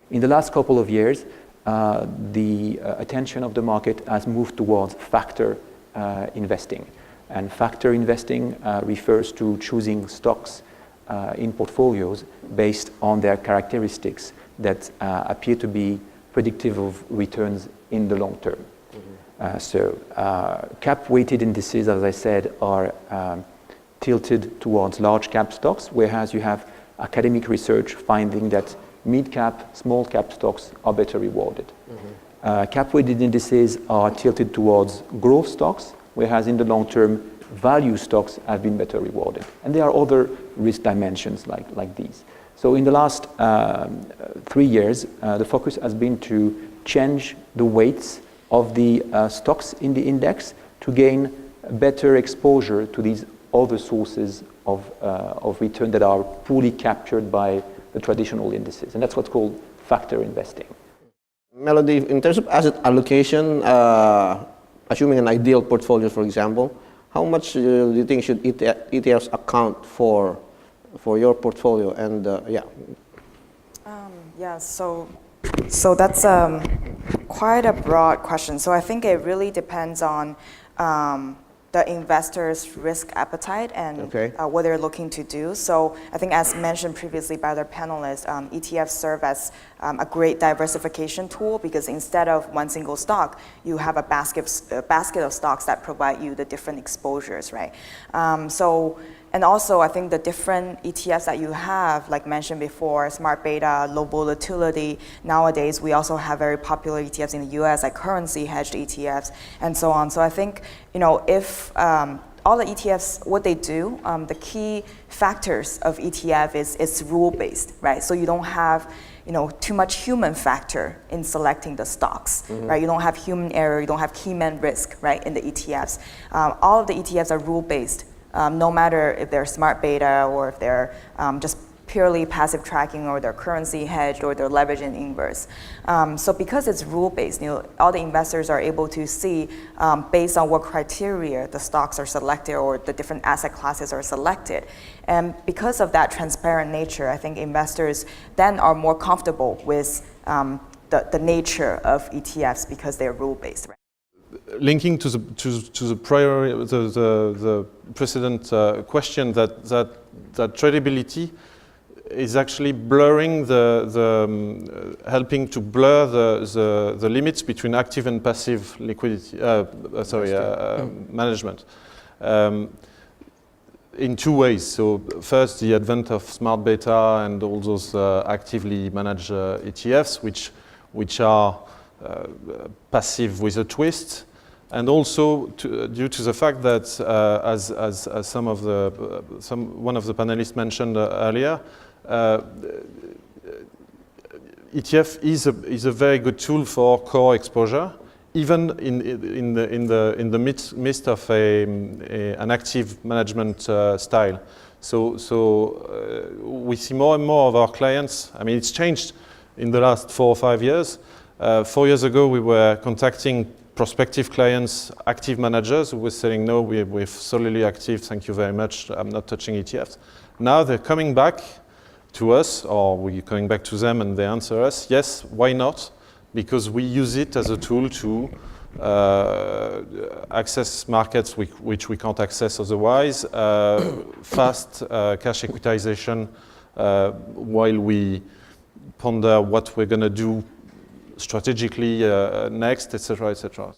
In the last couple of years, the attention of the market has moved towards factor investing. And factor investing refers to choosing stocks in portfolios based on their characteristics that appear to be predictive of returns in the long term. Cap-weighted indices, as I said, are tilted towards large cap stocks, whereas you have academic research finding that mid-cap, small-cap stocks are better rewarded. Cap-weighted indices are tilted towards growth stocks, whereas in the long term, value stocks have been better rewarded. And there are other risk dimensions like these. So in the last 3 years, the focus has been to change the weights of the stocks in the index to gain better exposure to these other sources of return that are fully captured by the traditional indices. And that's what's called factor investing. Melody, in terms of asset allocation, assuming an ideal portfolio, for example, how much do you think should ETFs account for your portfolio? And So that's quite a broad question. So I think it really depends on the investor's risk appetite and what they're looking to do. So I think, as mentioned previously by other panelists, ETFs serve as a great diversification tool, because instead of one single stock, you have a basket of stocks that provide you the different exposures, right? And also, I think the different ETFs that you have, like mentioned before, smart beta, low volatility. Nowadays, we also have very popular ETFs in the US, like currency hedged ETFs, and so on. So I think, if all the ETFs, what they do, the key factors of ETF is it's rule-based, right? So you don't have too much human factor in selecting the stocks, right? You don't have human error, you don't have key man risk, right, in the ETFs. All of the ETFs are rule-based. No matter if they're smart beta or if they're just purely passive tracking, or they're currency hedged, or they're leveraged in inverse. So because it's rule-based, all the investors are able to see based on what criteria the stocks are selected or the different asset classes are selected. And because of that transparent nature, I think investors then are more comfortable with the nature of ETFs because they're rule-based. Right? Linking to the precedent question, that tradability is actually blurring helping to blur the limits between active and passive liquidity. Management. In two ways. So first, the advent of smart beta and all those actively managed ETFs, which are passive with a twist, and also due to the fact that, as one of the panelists mentioned earlier, ETF is a very good tool for core exposure, even in the midst of an active management style. So we see more and more of our clients. I mean, it's changed in the last 4 or 5 years. 4 years ago, we were contacting prospective clients, active managers, who were saying, no, we're solely active, thank you very much, I'm not touching ETFs. Now they're coming back to us, or we're coming back to them, and they answer us, yes, why not? Because we use it as a tool to access markets which we can't access otherwise, fast cash equitization while we ponder what we're going to do strategically next, etc., etc.